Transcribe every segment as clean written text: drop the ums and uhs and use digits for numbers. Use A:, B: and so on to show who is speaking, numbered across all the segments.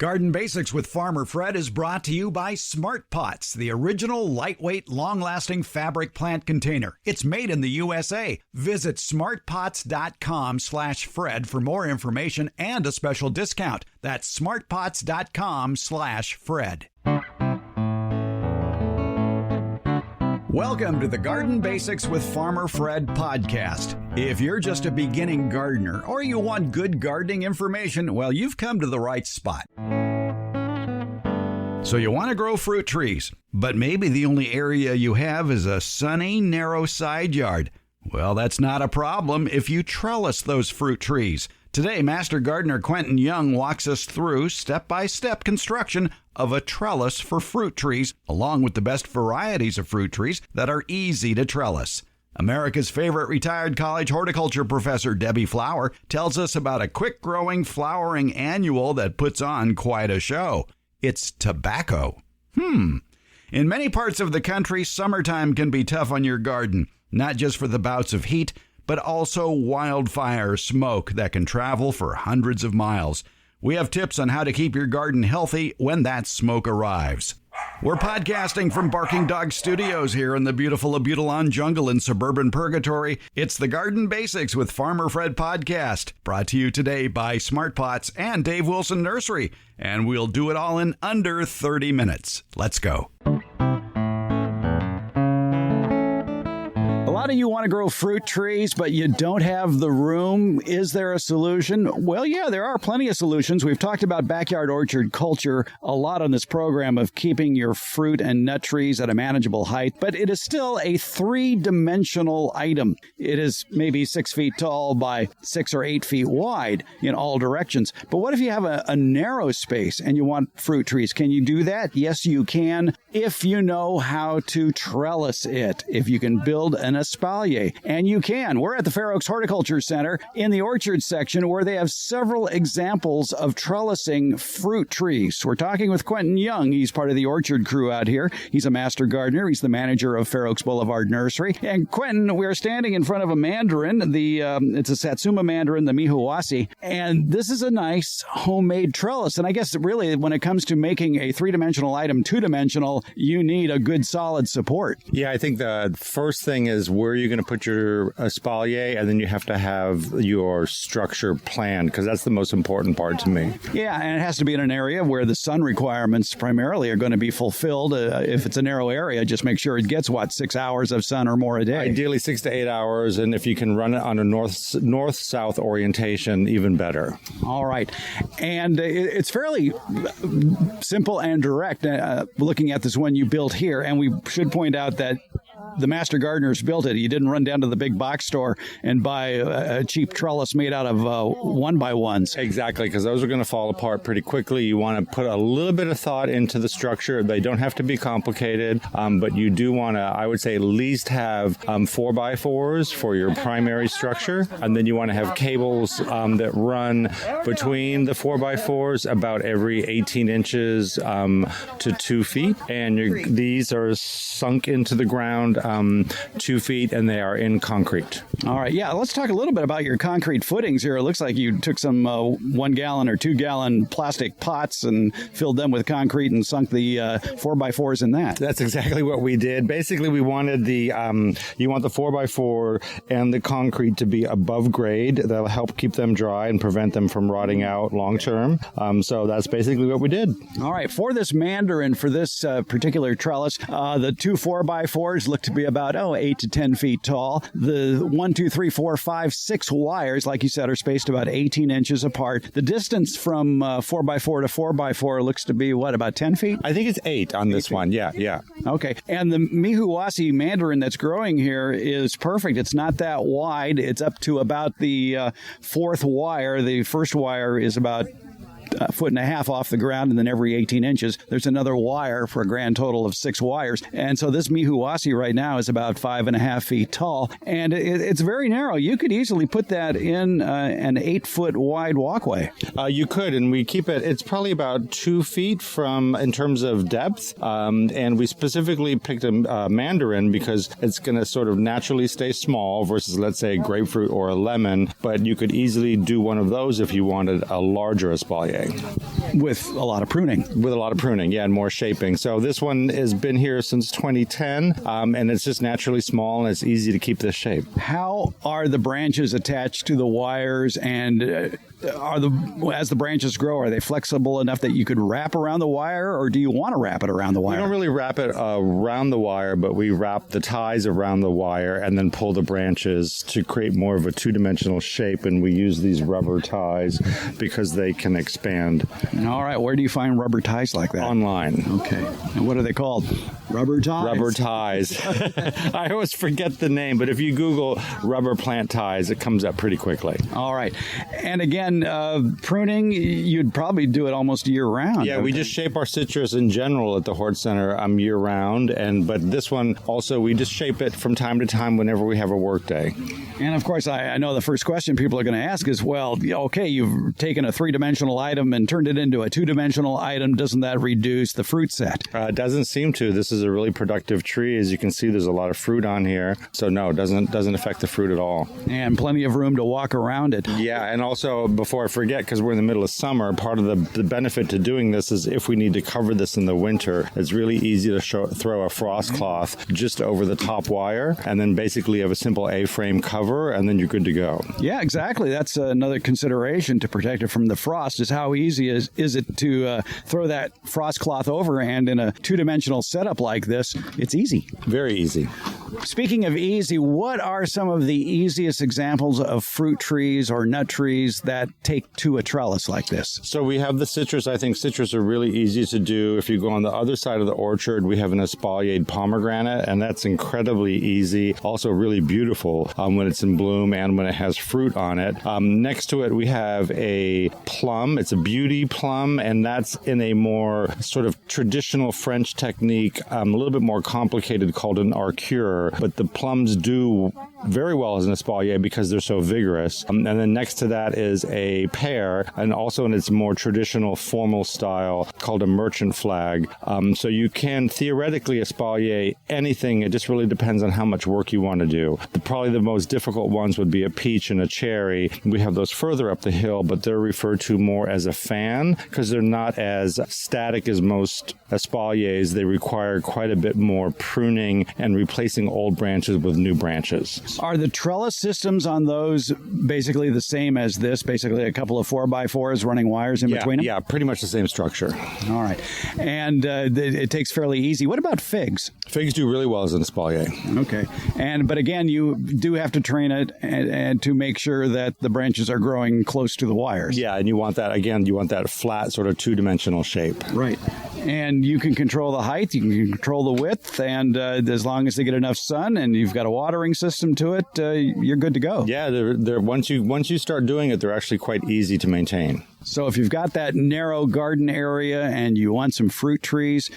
A: Garden Basics with Farmer Fred is brought to you by Smart Pots, the original lightweight, long-lasting fabric plant container. It's made in the USA. Visit smartpots.com/Fred for more information and a special discount. That's smartpots.com/Fred. Welcome to the Garden Basics with Farmer Fred podcast. If you're just a beginning gardener or you want good gardening information, well, you've come to the right spot. So you want to grow fruit trees, but maybe the only area you have is a sunny, narrow side yard. Well, that's not a problem if you trellis those fruit trees. Today, Master Gardener Quentin Young walks us through step-by-step construction of a trellis for fruit trees, along with the best varieties of fruit trees that are easy to trellis. America's favorite retired college horticulture professor, Debbie Flower, tells us about a quick-growing, flowering annual that puts on quite a show. It's tobacco. In many parts of the country, summertime can be tough on your garden, not just for the bouts of heat, but also wildfire smoke that can travel for hundreds of miles. We have tips on how to keep your garden healthy when that smoke arrives. We're podcasting from Barking Dog Studios here in the beautiful Abutilon jungle in suburban Purgatory. It's the Garden Basics with Farmer Fred podcast, brought to you today by Smart Pots and Dave Wilson Nursery. And we'll do it all in under 30 minutes. Let's go. A lot of you want to grow fruit trees, but you don't have the room. Is there a solution? Well, yeah, there are plenty of solutions. We've talked about backyard orchard culture a lot on this program of keeping your fruit and nut trees at a manageable height, but it is still a three-dimensional item. It is maybe 6 feet tall by 6 or 8 feet wide in all directions. But what if you have a narrow space and you want fruit trees? Can you do that? Yes, you can, if you know how to trellis it, if you can build an espalier. And you can. We're at the Fair Oaks Horticulture Center in the orchard section where they have several examples of trellising fruit trees. We're talking with Quentin Young. He's part of the orchard crew out here. He's a master gardener. He's the manager of Fair Oaks Boulevard Nursery. And Quentin, we're standing in front of a mandarin. It's a Satsuma mandarin, the Mihuasi. And this is a nice homemade trellis. And I guess really when it comes to making a three-dimensional item two-dimensional, you need a good solid support.
B: Yeah, I think the first thing is where you're going to put your espalier, and then you have to have your structure planned, because that's the most important part to me.
A: Yeah, and it has to be in an area where the sun requirements primarily are going to be fulfilled. If it's a narrow area, just make sure it gets, 6 hours of sun or more a day?
B: Ideally 6 to 8 hours, and if you can run it on a north-south orientation, even better.
A: All right. And it's fairly simple and direct looking at this one you built here, and we should point out that the master gardeners built it. You didn't run down to the big box store and buy a cheap trellis made out of 1x1s.
B: Exactly, because those are going to fall apart pretty quickly. You want to put a little bit of thought into the structure. They don't have to be complicated, but you do want to, I would say, at least have 4x4s for your primary structure. And then you want to have cables that run between the 4x4s about every 18 inches to 2 feet. And these are sunk into the ground 2 feet, and they are in concrete.
A: All right. Yeah, let's talk a little bit about your concrete footings here. It looks like you took some 1 gallon or 2 gallon plastic pots and filled them with concrete and sunk the 4x4s in that.
B: That's exactly what we did. Basically, we wanted you want the 4x4 and the concrete to be above grade. That'll help keep them dry and prevent them from rotting out long term. So that's basically what we did.
A: All right. For this mandarin, for this particular trellis, the 2 4x4s look to be about 8 to 10 feet tall. The 1, 2, 3, 4, 5, 6 wires, like you said, are spaced about 18 inches apart. The distance from 4x4 to 4x4 looks to be about 10 feet?
B: I think it's 8 on this one. Yeah.
A: Okay. And the Mihuasi mandarin that's growing here is perfect. It's not that wide. It's up to about the fourth wire. The first wire is about a foot and a half off the ground, and then every 18 inches, there's another wire for a grand total of 6 wires. And so this Mihuasi right now is about 5.5 feet tall, and it's very narrow. You could easily put that in an 8-foot wide walkway.
B: You could, and we keep it's probably about 2 feet in terms of depth, and we specifically picked a mandarin because it's going to sort of naturally stay small versus, let's say, a grapefruit or a lemon, but you could easily do one of those if you wanted a larger espalier.
C: With a lot of pruning.
B: With a lot of pruning, yeah, and more shaping. So this one has been here since 2010, and it's just naturally small, and it's easy to keep this shape.
C: How are the branches attached to the wires, and as the branches grow, are they flexible enough that you could wrap around the wire, or do you want to wrap it around the wire?
B: We don't really wrap it around the wire, but we wrap the ties around the wire and then pull the branches to create more of a two-dimensional shape, and we use these rubber ties because they can expand.
C: All right, where do you find rubber ties like that?
B: Online.
C: Okay, and what are they called? Rubber ties?
B: Rubber ties. I always forget the name, but if you Google rubber plant ties, it comes up pretty quickly.
C: All right, and again, pruning, you'd probably do it almost year-round.
B: Yeah, we just shape our citrus in general at the Hort Center year-round, but this one also, we just shape it from time to time whenever we have a work day.
C: And of course, I know the first question people are going to ask is, well, okay, you've taken a three-dimensional item and turned it into a two-dimensional item. Doesn't that reduce the fruit set?
B: It doesn't seem to. This is a really productive tree. As you can see, there's a lot of fruit on here. So no, it doesn't affect the fruit at all.
C: And plenty of room to walk around it.
B: Yeah, and also, before I forget, because we're in the middle of summer, part of the benefit to doing this is if we need to cover this in the winter, it's really easy to throw a frost cloth just over the top wire, and then basically have a simple A-frame cover, and then you're good to go.
C: Yeah, exactly. That's another consideration to protect it from the frost, is how easy is it to throw that frost cloth over, and in a two-dimensional setup like this, it's easy.
B: Very easy.
C: Speaking of easy, what are some of the easiest examples of fruit trees or nut trees that take to a trellis like this?
B: So we have the citrus. I think citrus are really easy to do. If you go on the other side of the orchard, we have an espaliered pomegranate, and that's incredibly easy. Also really beautiful when it's in bloom and when it has fruit on it. Next to it, we have a plum. It's a beauty plum, and that's in a more sort of traditional French technique, a little bit more complicated, called an arcure. But the plums do very well as an espalier because they're so vigorous. And then next to that is a pear, and also in its more traditional formal style called a merchant flag. So you can theoretically espalier anything. It just really depends on how much work you want to do. Probably the most difficult ones would be a peach and a cherry. We have those further up the hill, but they're referred to more as a fan because they're not as static as most espaliers. They require quite a bit more pruning and replacing old branches with new branches.
C: Are the trellis systems on those basically the same as this? Basically a couple of 4x4s running wires in between them?
B: Yeah, pretty much the same structure.
C: All right. And it takes fairly easy. What about figs?
B: Figs do really well as an espalier.
C: Okay. But again, you do have to train it and to make sure that the branches are growing close to the wires.
B: Yeah, and you want that flat sort of two-dimensional shape.
C: Right. And you can control the height, you can control the width, and as long as they get enough sun and you've got a watering system to it, you're good to go.
B: Yeah, they're once you start doing it, they're actually quite easy to maintain.
C: So if you've got that narrow garden area and you want some fruit trees,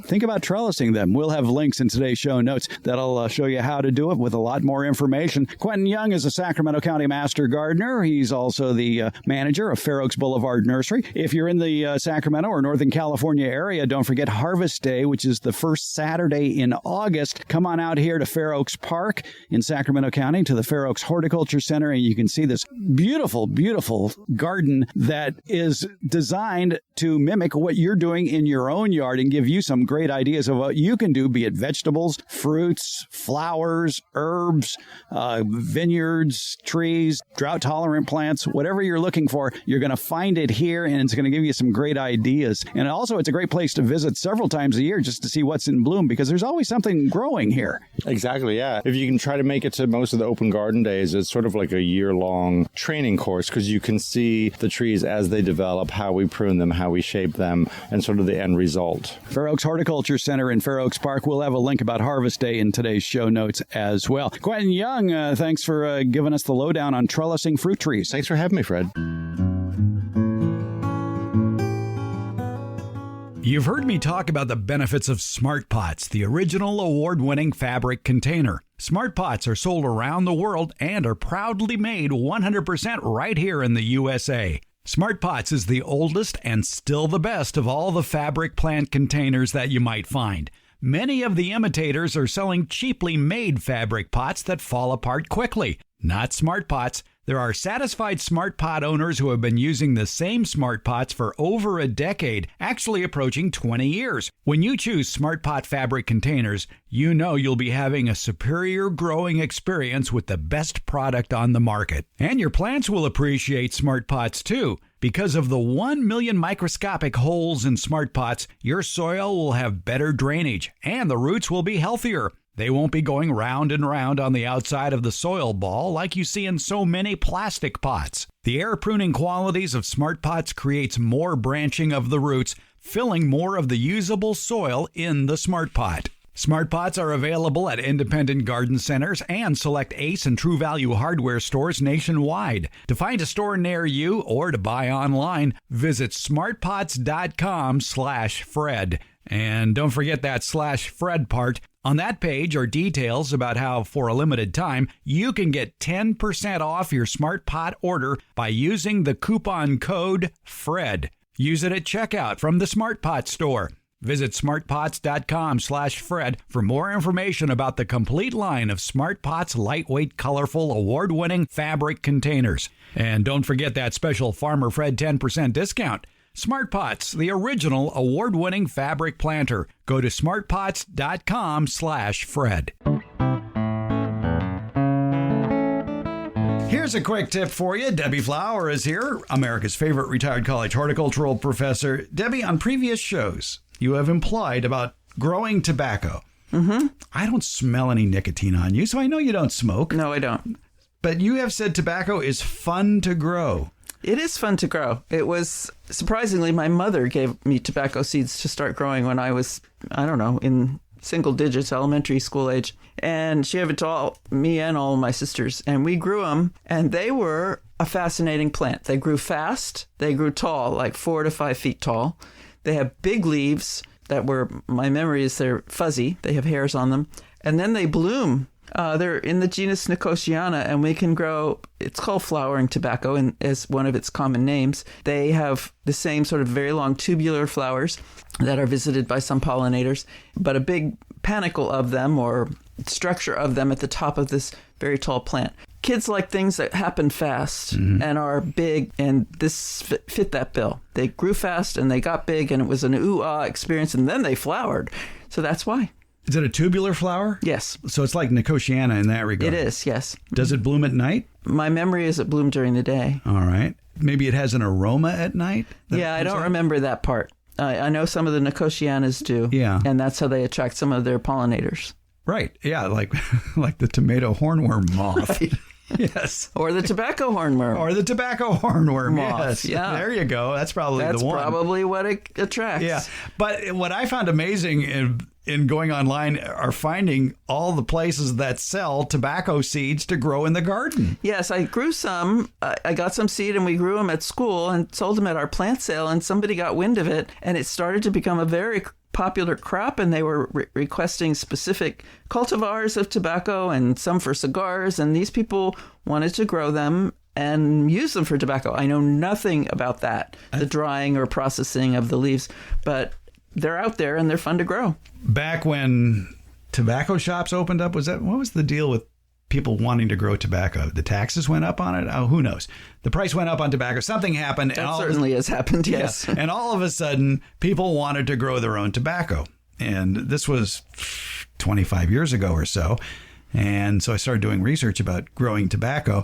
C: think about trellising them. We'll have links in today's show notes that'll show you how to do it with a lot more information. Quentin Young is a Sacramento County Master Gardener. He's also the manager of Fair Oaks Boulevard Nursery. If you're in the Sacramento or Northern California area, don't forget Harvest Day, which is the first Saturday in August. Come on out here to Fair Oaks Park in Sacramento County to the Fair Oaks Horticulture Center, and you can see this beautiful, beautiful garden that is designed to mimic what you're doing in your own yard and give you some great ideas of what you can do, be it vegetables, fruits, flowers, herbs, vineyards, trees, drought-tolerant plants, whatever you're looking for, you're going to find it here, and it's going to give you some great ideas. And also, it's a great place to visit several times a year just to see what's in bloom, because there's always something growing here.
B: Exactly, yeah. If you can try to make it to most of the open garden days, it's sort of like a year-long training course, because you can see the trees as they develop, how we prune them, how we shape them, and sort of the end result.
C: Fair Oaks Horticulture Center in Fair Oaks Park. We'll have a link about Harvest Day in today's show notes as well. Quentin Young, thanks for giving us the lowdown on trellising fruit trees.
B: Thanks for having me, Fred.
A: You've heard me talk about the benefits of Smart Pots, the original award-winning fabric container. Smart Pots are sold around the world and are proudly made 100% right here in the USA. Smart Pots is the oldest and still the best of all the fabric plant containers that you might find. Many of the imitators are selling cheaply made fabric pots that fall apart quickly. Not Smart Pots. There are satisfied smart pot owners who have been using the same smart pots for over a decade, actually approaching 20 years. When you choose smart pot fabric containers, you know you'll be having a superior growing experience with the best product on the market. And your plants will appreciate smart pots too. Because of the 1 million microscopic holes in smart pots, your soil will have better drainage and the roots will be healthier. They won't be going round and round on the outside of the soil ball like you see in so many plastic pots. The air pruning qualities of smart pots creates more branching of the roots, filling more of the usable soil in the smart pot. Smart pots are available at independent garden centers and select Ace and True Value hardware stores nationwide. To find a store near you or to buy online, visit smartpots.com/Fred. And don't forget that /Fred part. On that page are details about how, for a limited time, you can get 10% off your smart pot order by using the coupon code FRED. Use it at checkout from the Smart Pot store. Visit smartpots.com/Fred for more information about the complete line of Smart Pots lightweight, colorful, award-winning fabric containers. And don't forget that special Farmer Fred 10% discount. Smart Pots, the original award-winning fabric planter. Go to smartpots.com/Fred. Here's a quick tip for you. Debbie Flower is here, America's favorite retired college horticultural professor. Debbie, on previous shows, you have implied about growing tobacco.
D: Mm-hmm.
A: I don't smell any nicotine on you, so I know you don't smoke.
D: No, I don't.
A: But you have said tobacco is fun to grow.
D: It is fun to grow. It was, surprisingly, my mother gave me tobacco seeds to start growing when I was, in single digits, elementary school age. And she gave it to me and all of my sisters. And we grew them, and they were a fascinating plant. They grew fast. They grew tall, like 4 to 5 feet tall. They have big leaves that were, my memory is they're fuzzy. They have hairs on them. And then they bloom. They're in the genus Nicotiana, and we can grow, it's called flowering tobacco and as one of its common names. They have the same sort of very long tubular flowers that are visited by some pollinators, but a big panicle of them or structure of them at the top of this very tall plant. Kids like things that happen fast and are big, and this fit that bill. They grew fast and they got big, and it was an ooh-ah experience, and then they flowered. So that's why.
A: Is it a tubular flower?
D: Yes.
A: So it's like Nicotiana in that regard?
D: It is, yes.
A: Does it bloom at night?
D: My memory is it bloomed during the day.
A: All right. Maybe it has an aroma at night?
D: Yeah, I don't remember that part. I know some of the Nicotianas do.
A: Yeah.
D: And that's how they attract some of their pollinators.
A: Right. Yeah, like the tomato hornworm moth.
D: Right.
A: Yes.
D: Or the tobacco hornworm.
A: Or the tobacco hornworm.
D: Moth,
A: yes.
D: yeah.
A: There you go. That's probably the one.
D: That's probably what it attracts.
A: Yeah. But what I found amazing in going online are finding all the places that sell tobacco seeds to grow in the garden.
D: Yes, I grew some. I got some seed and we grew them at school and sold them at our plant sale, and somebody got wind of it and it started to become a very popular crop, and they were requesting specific cultivars of tobacco and some for cigars, and these people wanted to grow them and use them for tobacco. I know nothing about that, the drying or processing of the leaves, but they're out there and they're fun to grow.
A: Back when tobacco shops opened up, what was the deal with people wanting to grow tobacco? The taxes went up on it? Oh, who knows? The price went up on tobacco. Something happened.
D: That certainly has happened, yes.
A: Yeah. And all of a sudden, people wanted to grow their own tobacco. And this was 25 years ago or so. And so I started doing research about growing tobacco.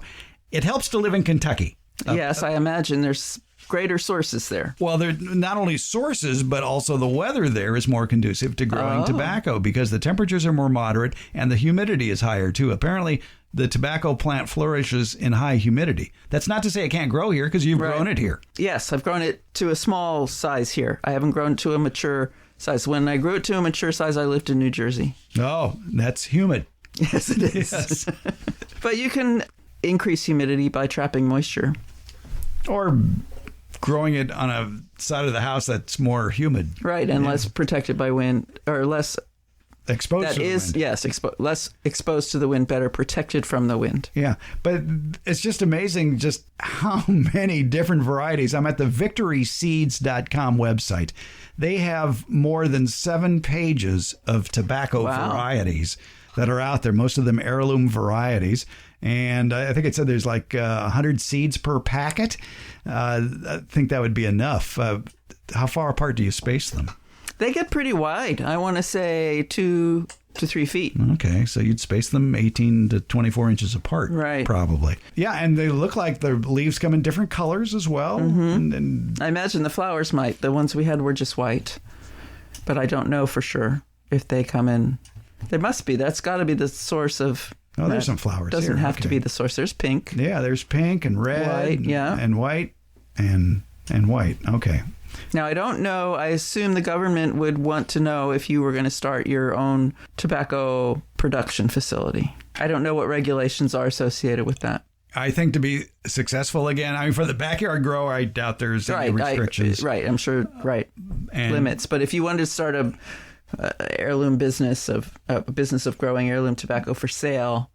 A: It helps to live in Kentucky.
D: Yes, I imagine there's greater sources there.
A: Well, they're not only sources, but also the weather there is more conducive to growing tobacco because the temperatures are more moderate and the humidity is higher too. Apparently, the tobacco plant flourishes in high humidity. That's not to say it can't grow here because you've grown it here.
D: Yes, I've grown it to a small size here. I haven't grown to a mature size. When I grew it to a mature size, I lived in New Jersey.
A: Oh, that's humid.
D: Yes, it is.
A: Yes.
D: But you can increase humidity by trapping moisture.
A: Or growing it on a side of the house that's more humid.
D: Right, and less protected by wind, or less
A: exposed to the wind.
D: Yes, less exposed to the wind, better protected from the wind.
A: Yeah, but it's just amazing just how many different varieties. I'm at the victoryseeds.com website. They have more than 7 pages of tobacco varieties that are out there, most of them heirloom varieties. And I think it said there's like 100 seeds per packet. I think that would be enough. How far apart do you space them?
D: They get pretty wide. I want to say 2 to 3 feet.
A: Okay, so you'd space them 18 to 24 inches apart,
D: right?
A: Probably. Yeah, and they look like the leaves come in different colors as well. And
D: I imagine the flowers might. The ones we had were just white, but I don't know for sure if they come in. They must be. That's got to be the source of.
A: Oh, there's some flowers.
D: Doesn't
A: here.
D: have to be the source. There's pink.
A: Yeah, there's pink and red,
D: white,
A: and white, and white. Okay.
D: Now, I don't know. I assume the government would want to know if you were going to start your own tobacco production facility. I don't know what regulations are associated with that.
A: I think to be successful again, I mean, for the backyard grower, I doubt there's any restrictions.
D: I'm sure,
A: And
D: limits. But if you wanted to start a business of growing heirloom tobacco for sale,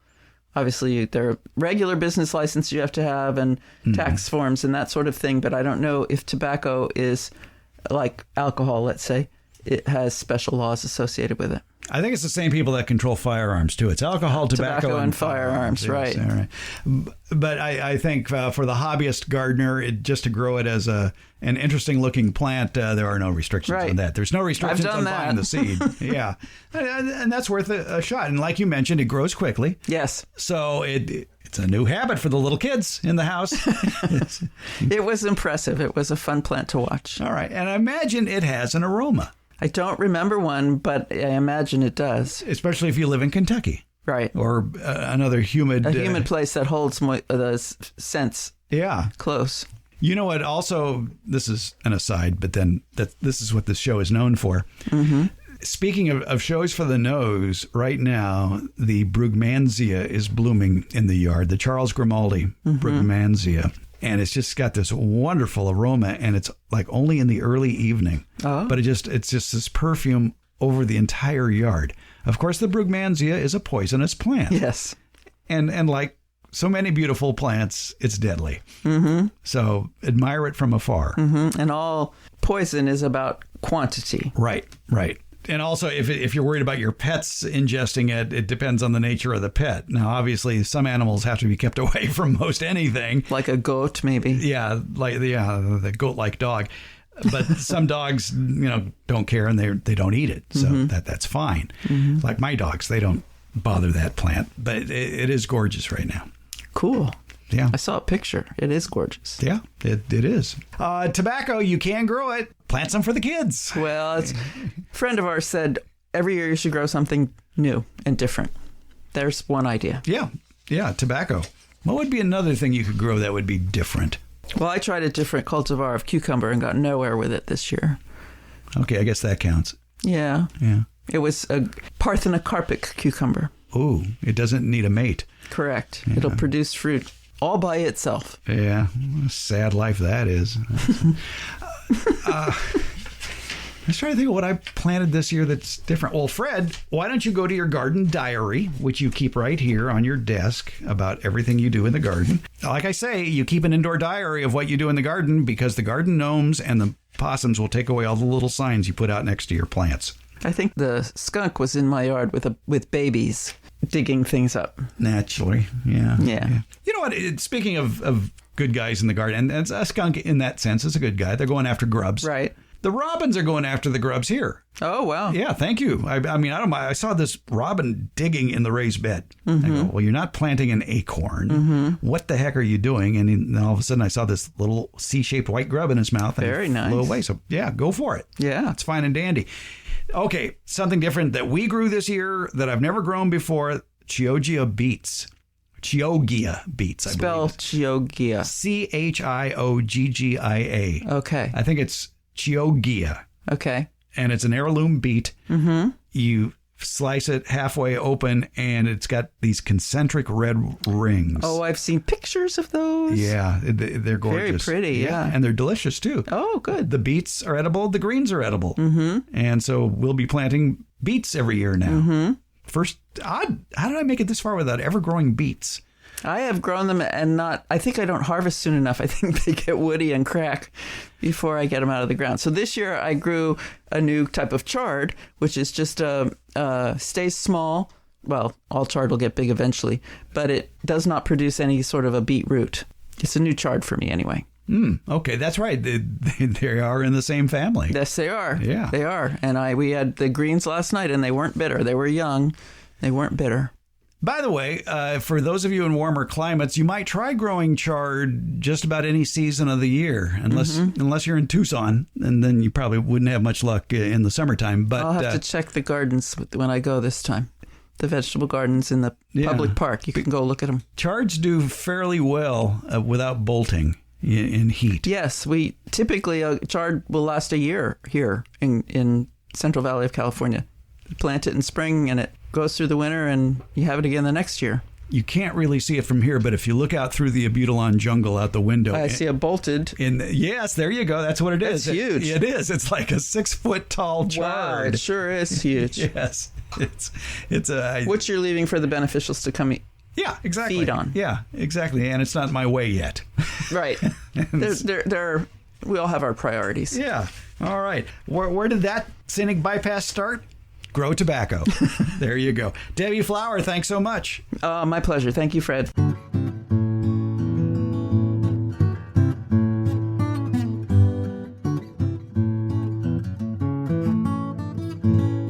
D: obviously there are regular business license you have to have and tax forms and that sort of thing. But I don't know if tobacco is like alcohol, let's say. It has special laws associated with it.
A: I think it's the same people that control firearms, too. It's alcohol, tobacco
D: and firearms, right.
A: Yes, all right. But I think for the hobbyist gardener, just to grow it as an interesting-looking plant, there are no restrictions on that. There's no restrictions on buying the seed. Yeah. And that's worth a shot. And like you mentioned, it grows quickly.
D: Yes.
A: So it's a new habit for the little kids in the house.
D: It was impressive. It was a fun plant to watch.
A: All right. And I imagine it has an aroma.
D: I don't remember one, but I imagine it does.
A: Especially if you live in Kentucky.
D: Right.
A: Or another humid...
D: A humid place that holds the scents close.
A: You know what? Also, this is an aside, but then this is what this show is known for. Mm-hmm. Speaking of shows for the nose, right now, the Brugmansia is blooming in the yard. The Charles Grimaldi Brugmansia. And it's just got this wonderful aroma, and it's like only in the early evening. Oh. But it's just this perfume over the entire yard. Of course, the Brugmansia is a poisonous plant.
D: Yes.
A: And like so many beautiful plants, it's deadly. Mm-hmm. So admire it from afar.
D: Mm-hmm. And all poison is about quantity.
A: Right. And also, if you're worried about your pets ingesting it, it depends on the nature of the pet. Now, obviously, some animals have to be kept away from most anything.
D: Like a goat, maybe.
A: Yeah, the goat-like dog. But some dogs, don't care and they don't eat it. So that's fine. Mm-hmm. Like my dogs, they don't bother that plant. But it is gorgeous right now.
D: Cool.
A: Yeah.
D: I saw a picture. It is gorgeous.
A: Yeah, it is. Tobacco, you can grow it. Plant some for the kids.
D: Well, a friend of ours said every year you should grow something new and different. There's one idea.
A: Yeah, tobacco. What would be another thing you could grow that would be different?
D: Well, I tried a different cultivar of cucumber and got nowhere with it this year.
A: Okay, I guess that counts.
D: Yeah. It was a parthenocarpic cucumber.
A: Ooh, it doesn't need a mate.
D: Correct. Yeah. It'll produce fruit all by itself.
A: Yeah, what a sad life that is. I was trying to think of what I planted this year that's different. Well, Fred, why don't you go to your garden diary, which you keep right here on your desk about everything you do in the garden. Like I say, you keep an indoor diary of what you do in the garden because the garden gnomes and the possums will take away all the little signs you put out next to your plants.
D: I think the skunk was in my yard with babies digging things up.
A: Naturally, yeah. You know what? Speaking of good guys in the garden, and a skunk in that sense is a good guy. They're going after grubs.
D: Right.
A: The robins are going after the grubs here.
D: Oh, wow.
A: Yeah, thank you. I mean, I don't mind. I saw this robin digging in the raised bed. I go, well, you're not planting an acorn. What the heck are you doing? And then all of a sudden I saw this little C-shaped white grub in his mouth. And
D: Very nice.
A: Flew away. So, yeah, go for it.
D: Yeah.
A: It's fine and dandy. Okay, something different that we grew this year that I've never grown before, Chioggia beets. Chioggia beets, I
D: Spell
A: believe.
D: Chioggia.
A: Chioggia.
D: Okay.
A: I think it's Chioggia.
D: Okay.
A: And it's an heirloom beet. Mm-hmm. You slice it halfway open, and it's got these concentric red rings.
D: Oh, I've seen pictures of those.
A: Yeah, they're gorgeous.
D: Very pretty, yeah.
A: And they're delicious, too.
D: Oh, good.
A: The beets are edible. The greens are edible. Mm-hmm. And so we'll be planting beets every year now. Mm-hmm. First, how did I make it this far without ever growing beets?
D: I have grown them and I think I don't harvest soon enough. I think they get woody and crack before I get them out of the ground. So this year I grew a new type of chard, which is just stays small, well, all chard will get big eventually, but it does not produce any sort of a beet root. It's a new chard for me anyway.
C: Okay, that's right. They are in the same family.
D: Yes, they are.
C: Yeah.
D: They are. And we had the greens last night, and they weren't bitter. They were young. They weren't bitter.
C: By the way, for those of you in warmer climates, you might try growing chard just about any season of the year, unless you're in Tucson, and then you probably wouldn't have much luck in the summertime. But
D: I'll have to check the gardens when I go this time. The vegetable gardens in the public park. You can go look at them.
C: Chards do fairly well without bolting in heat.
D: Yes, we typically chard will last a year here in Central Valley of California. You plant it in spring and it goes through the winter and you have it again the next year.
C: You can't really see it from here, but if you look out through the Abutilon jungle out the window,
D: I see a bolted.
C: Yes, there you go. That's what it is.
D: It's huge.
C: It is. It's like a 6 foot tall chard.
D: Wow, it sure is huge.
C: Yes, it's a
D: which you're leaving for the beneficials to come eat.
C: Yeah, exactly.
D: Feed on.
C: Yeah, exactly. And it's not my way yet.
D: Right. We all have our priorities.
C: Yeah. All right. Where did that scenic bypass start? Grow tobacco. There you go. Debbie Flower, thanks so much.
D: My pleasure. Thank you, Fred.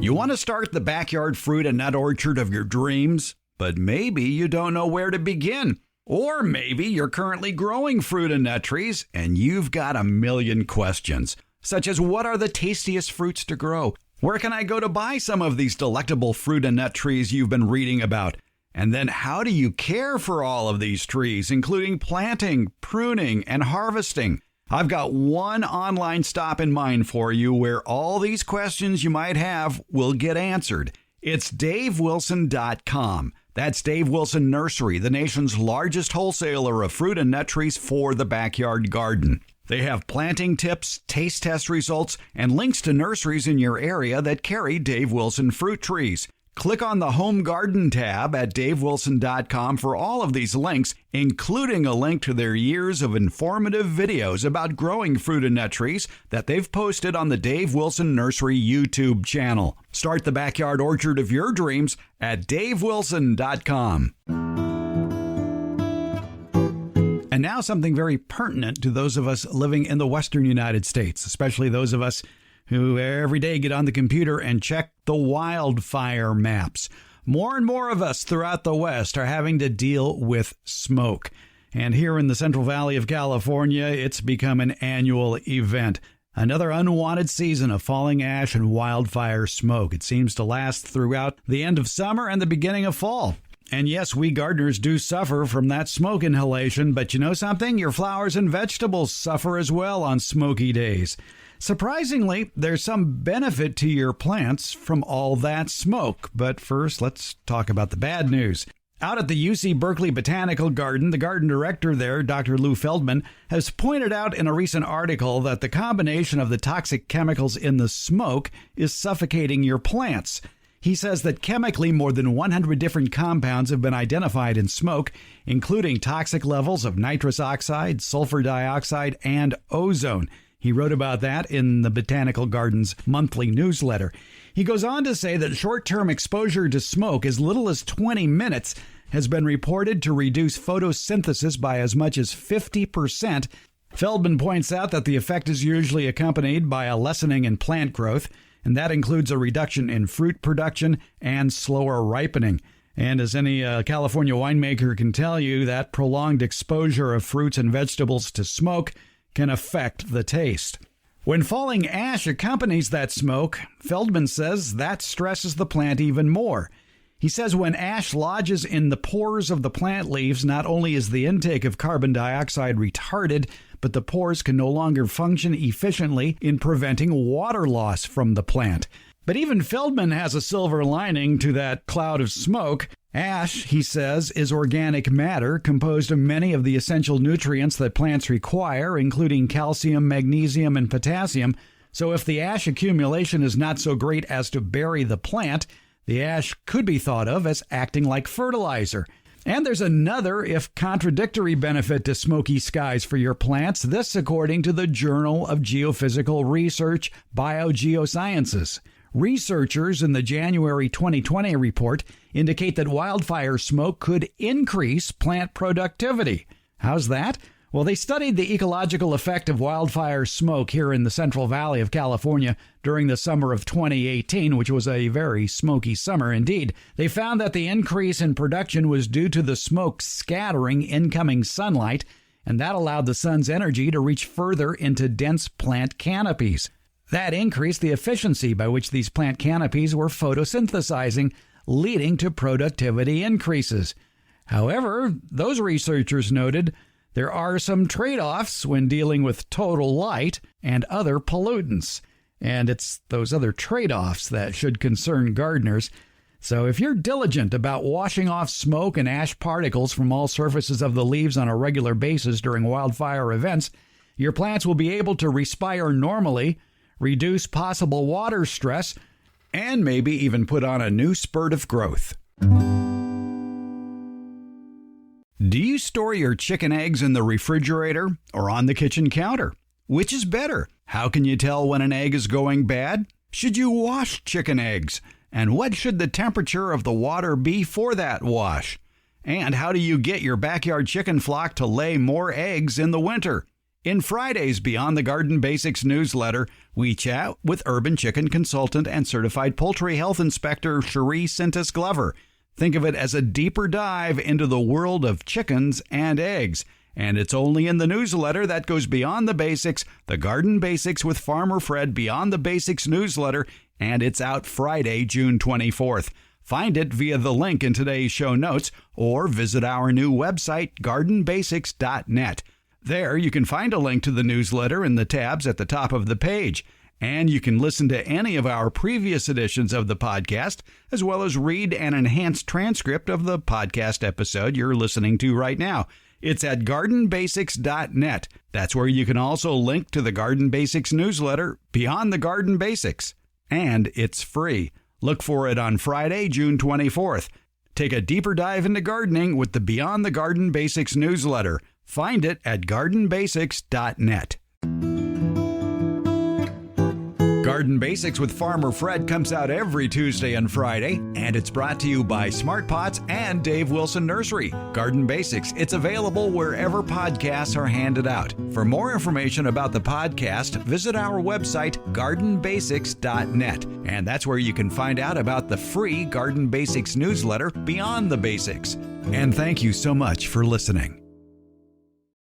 A: You want to start the backyard fruit and nut orchard of your dreams, but maybe you don't know where to begin. Or maybe you're currently growing fruit and nut trees and you've got a million questions, such as what are the tastiest fruits to grow? Where can I go to buy some of these delectable fruit and nut trees you've been reading about? And then how do you care for all of these trees, including planting, pruning, and harvesting? I've got one online stop in mind for you where all these questions you might have will get answered. It's DaveWilson.com. That's Dave Wilson Nursery, the nation's largest wholesaler of fruit and nut trees for the backyard garden. They have planting tips, taste test results, and links to nurseries in your area that carry Dave Wilson fruit trees. Click on the Home Garden tab at DaveWilson.com for all of these links, including a link to their years of informative videos about growing fruit and nut trees that they've posted on the Dave Wilson Nursery YouTube channel. Start the backyard orchard of your dreams at DaveWilson.com. And now something very pertinent to those of us living in the western United States, especially those of us who every day get on the computer and check the wildfire maps. More and more of us throughout the West are having to deal with smoke. And here in the Central Valley of California, it's become an annual event. Another unwanted season of falling ash and wildfire smoke. It seems to last throughout the end of summer and the beginning of fall. And yes, we gardeners do suffer from that smoke inhalation, but you know something? Your flowers and vegetables suffer as well on smoky days. Surprisingly, there's some benefit to your plants from all that smoke. But first, let's talk about the bad news. Out at the UC Berkeley Botanical Garden, the garden director there, Dr. Lou Feldman, has pointed out in a recent article that the combination of the toxic chemicals in the smoke is suffocating your plants. He says that chemically more than 100 different compounds have been identified in smoke, including toxic levels of nitrous oxide, sulfur dioxide, and ozone. He wrote about that in the Botanical Garden's monthly newsletter. He goes on to say that short-term exposure to smoke as little as 20 minutes has been reported to reduce photosynthesis by as much as 50%. Feldman points out that the effect is usually accompanied by a lessening in plant growth, and that includes a reduction in fruit production and slower ripening. And as any California winemaker can tell you, that prolonged exposure of fruits and vegetables to smoke can affect the taste. When falling ash accompanies that smoke, Feldman says that stresses the plant even more. He says when ash lodges in the pores of the plant leaves, not only is the intake of carbon dioxide retarded, but the pores can no longer function efficiently in preventing water loss from the plant. But even Feldman has a silver lining to that cloud of smoke. Ash, he says, is organic matter composed of many of the essential nutrients that plants require, including calcium, magnesium, and potassium. So if the ash accumulation is not so great as to bury the plant, the ash could be thought of as acting like fertilizer. And there's another, if contradictory, benefit to smoky skies for your plants. This according to the Journal of Geophysical Research, Biogeosciences. Researchers in the January 2020 report indicate that wildfire smoke could increase plant productivity. How's that? Well, they studied the ecological effect of wildfire smoke here in the Central Valley of California during the summer of 2018, which was a very smoky summer indeed. They found that the increase in production was due to the smoke scattering incoming sunlight, and that allowed the sun's energy to reach further into dense plant canopies. That increased the efficiency by which these plant canopies were photosynthesizing, leading to productivity increases. However, those researchers noted there are some trade-offs when dealing with total light and other pollutants. And it's those other trade-offs that should concern gardeners. So if you're diligent about washing off smoke and ash particles from all surfaces of the leaves on a regular basis during wildfire events, your plants will be able to respire normally, reduce possible water stress, and maybe even put on a new spurt of growth. Do you store your chicken eggs in the refrigerator or on the kitchen counter? Which is better? How can you tell when an egg is going bad? Should you wash chicken eggs? And what should the temperature of the water be for that wash? And how do you get your backyard chicken flock to lay more eggs in the winter? In Friday's Beyond the Garden Basics newsletter, we chat with urban chicken consultant and certified poultry health inspector Cherie Sintis Glover. Think of it as a deeper dive into the world of chickens and eggs. And it's only in the newsletter that goes beyond the basics, the Garden Basics with Farmer Fred Beyond the Basics newsletter, and it's out Friday, June 24th. Find it via the link in today's show notes or visit our new website, gardenbasics.net. There you can find a link to the newsletter in the tabs at the top of the page. And you can listen to any of our previous editions of the podcast, as well as read an enhanced transcript of the podcast episode you're listening to right now. It's at gardenbasics.net. That's where you can also link to the Garden Basics newsletter, Beyond the Garden Basics. And it's free. Look for it on Friday, June 24th. Take a deeper dive into gardening with the Beyond the Garden Basics newsletter. Find it at gardenbasics.net. Garden Basics with Farmer Fred comes out every Tuesday and Friday, and it's brought to you by Smart Pots and Dave Wilson Nursery. Garden Basics, it's available wherever podcasts are handed out. For more information about the podcast, visit our website, gardenbasics.net, and that's where you can find out about the free Garden Basics newsletter, Beyond the Basics. And thank you so much for listening.